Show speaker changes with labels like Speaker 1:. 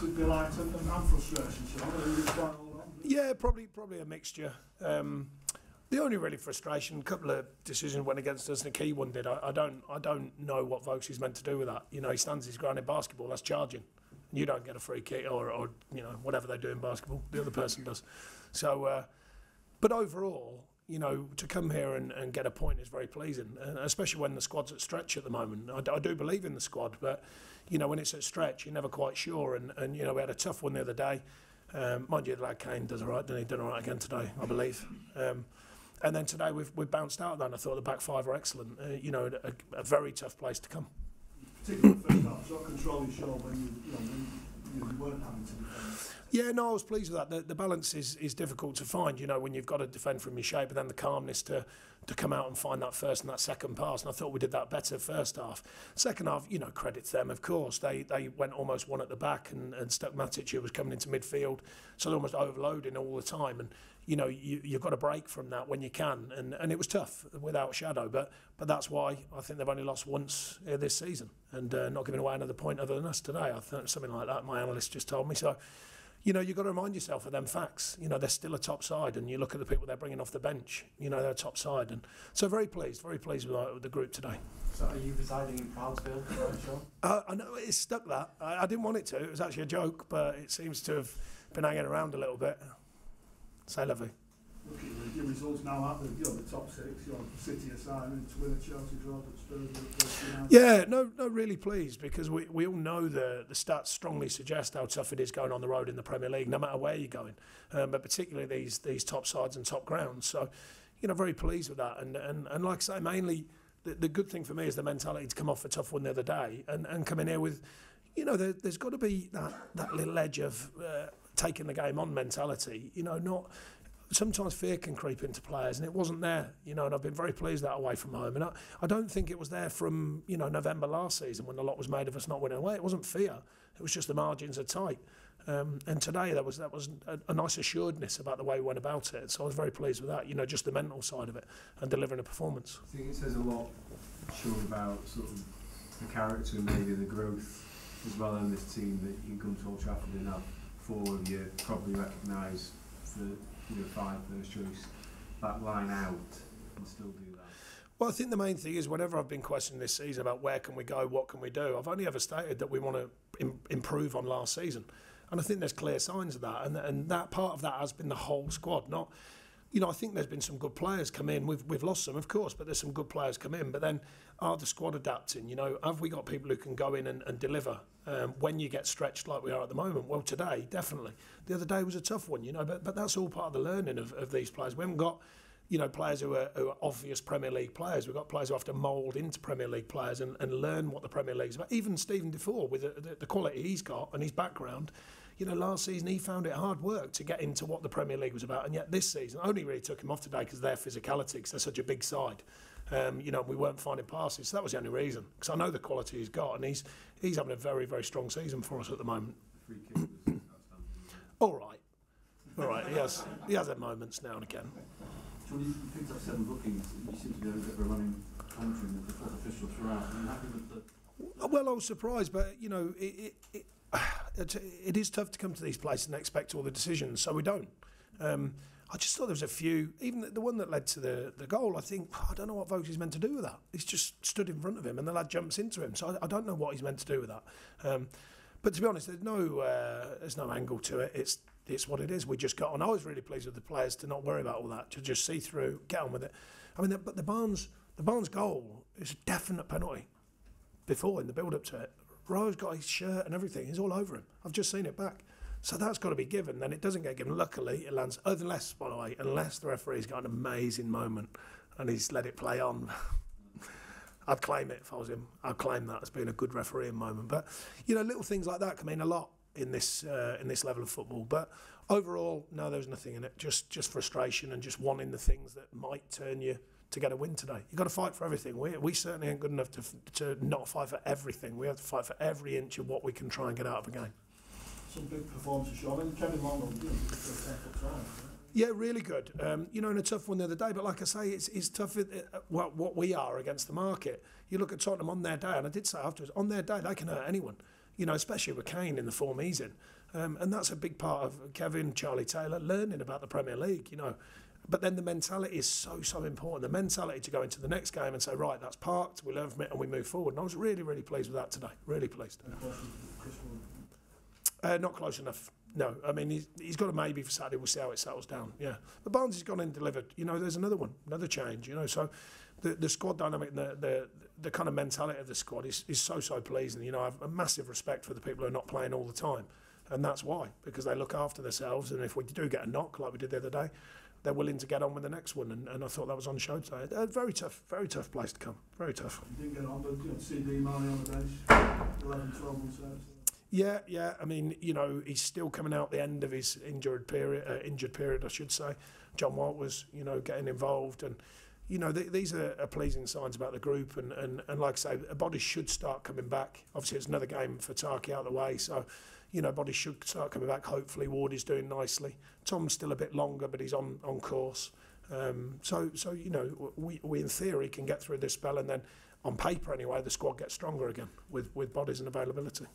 Speaker 1: delight and frustration, Sean?
Speaker 2: Yeah, probably a mixture. The only really frustration, a couple of decisions went against us, and a key one did. I don't know what Vokes is meant to do with that. You know, he stands his ground in basketball. That's charging. You don't get a free kick or you know, whatever they do in basketball, the other person does. So, but overall, you know, to come here and get a point is very pleasing, and especially when the squad's at stretch at the moment. I do believe in the squad, but you know, when it's at stretch, you're never quite sure. And you know, we had a tough one the other day. Mind you, the lad Kane does all right, didn't he? Done all right again today, I believe. And then today we've bounced out of that, and I thought the back five were excellent. You know, a very tough place to come.
Speaker 1: Particularly the first half, sort of control your show when you weren't having to defend.
Speaker 2: Yeah, no, I was pleased with that. The balance is difficult to find, you know, when you've got to defend from your shape, and then the calmness to come out and find that first and that second pass. And I thought we did that better first half. Second half, you know, credit to them, of course. They went almost one at the back and stuck Matic, who was coming into midfield, so they're almost overloading all the time. And you know, you've got to break from that when you can. And it was tough, without shadow. But that's why I think they've only lost once this season, and not giving away another point other than us today. I think something like that, my analyst just told me. So, you know, you've got to remind yourself of them facts. You know, they're still a top side, and you look at the people they're bringing off the bench, you know, they're a top side. And so very pleased with the group today.
Speaker 3: So are you residing in Proudsville, Sean?
Speaker 2: I know it's stuck that. I didn't want it to. It was actually a joke, but it seems to have been hanging around a little bit. C'est la vie.
Speaker 1: Look at your results now out the top six, City aside, and to win a Chelsea draw at Spurs.
Speaker 2: Yeah, no, really pleased, because we all know the stats strongly suggest how tough it is going on the road in the Premier League, no matter where you're going, but particularly these top sides and top grounds. So, you know, very pleased with that, and like I say, mainly the good thing for me is the mentality to come off a tough one the other day and come in here with, you know, there's got to be that little edge of taking the game on mentality. You know, not. Sometimes fear can creep into players, and it wasn't there, you know, and I've been very pleased that away from home. And I don't think it was there from, you know, November last season when a lot was made of us not winning away. It wasn't fear. It was just the margins are tight. And today that was a nice assuredness about the way we went about it. So I was very pleased with that, you know, just the mental side of it and delivering a performance.
Speaker 4: I think it says a lot, Sean, about sort of the character and maybe the growth as well in this team, that you can come to Old Trafford and have four of you probably recognise the 5 first choice back line out and still do that.
Speaker 2: Well, I think the main thing is, whenever I've been questioned this season about where can we go, what can we do, I've only ever stated that we want to improve on last season, and I think there's clear signs of that, and that part of that has been the whole squad. Not, you know, I think there's been some good players come in. We've lost some, of course, but there's some good players come in. But then, are the squad adapting? You know, have we got people who can go in and deliver when you get stretched like we are at the moment? Well, today, definitely. The other day was a tough one, you know, but that's all part of the learning of these players. We haven't got, you know, players who are obvious Premier League players. We've got players who have to mould into Premier League players and learn what the Premier League's about. Even Stephen Defoe, with the quality he's got and his background, you know, last season he found it hard work to get into what the Premier League was about, and yet this season only really took him off today because of their physicality, because they're such a big side. You know, we weren't finding passes, so that was the only reason. Because I know the quality he's got, and he's having a very, very strong season for us at the moment.
Speaker 4: Free kick was outstanding.
Speaker 2: All right. He has had moments now and again.
Speaker 5: So when you picked up 7 bookings, you seem to be a bit of a running commentary with the fourth official throughout. Are you happy with the?
Speaker 2: Well, I was surprised, but you know, it is tough to come to these places and expect all the decisions, so we don't. I just thought there was a few, even the one that led to the goal, I think, I don't know what Vokes is meant to do with that. He's just stood in front of him and the lad jumps into him, so I don't know what he's meant to do with that. But to be honest, there's no angle to it. It's what it is. We just got on. I was really pleased with the players to not worry about all that, to just see through, get on with it. I mean, but the Barnes goal is a definite penalty before, in the build-up to it. Rowe's got his shirt and everything. He's all over him. I've just seen it back. So that's got to be given. Then it doesn't get given. Luckily, it lands, unless the referee's got an amazing moment and he's let it play on. I'd claim it if I was him. I'd claim that as being a good refereeing moment. But, you know, little things like that can mean a lot in this level of football. But overall, no, there was nothing in it. Just frustration and just wanting the things that might turn you to get a win today. You've got to fight for everything. We certainly ain't good enough to not fight for everything. We have to fight for every inch of what we can try and get out of a game.
Speaker 1: Some big performances, Sean. And Kevin Long, for a 10-foot try.
Speaker 2: Yeah, really good. You know, in a tough one the other day, but like I say, it's tough what we are against the market. You look at Tottenham on their day, and I did say afterwards, on their day, they can hurt anyone. you know, especially with Kane in the form he's in. And that's a big part of Kevin, Charlie Taylor, learning about the Premier League, you know. But then the mentality is so important. The mentality to go into the next game and say, right, that's parked, we learn from it and we move forward. And I was really pleased with that today. Really pleased. Not close enough. No, I mean, he's got a maybe for Saturday. We'll see how it settles down. Yeah. But Barnes has gone in and delivered. You know, there's another one, another change, you know. So the squad dynamic and the kind of mentality of the squad is so pleasing. You know, I have a massive respect for the people who are not playing all the time. And that's why, because they look after themselves. And if we do get a knock, like we did the other day, they're willing to get on with the next one. And I thought that was on show today. A very tough place to come. Very tough.
Speaker 1: You didn't get on, but you know, CD Marley on the bench, 11, 12 months out. So.
Speaker 2: Yeah. I mean, you know, he's still coming out the end of his injured period, I should say. John White was, you know, getting involved. And, you know, these are pleasing signs about the group. And like I say, bodies should start coming back. Obviously, it's another game for Tarky out of the way. So, you know, bodies should start coming back. Hopefully, Ward is doing nicely. Tom's still a bit longer, but he's on course. So you know, we in theory can get through this spell, and then on paper anyway, the squad gets stronger again with bodies and availability.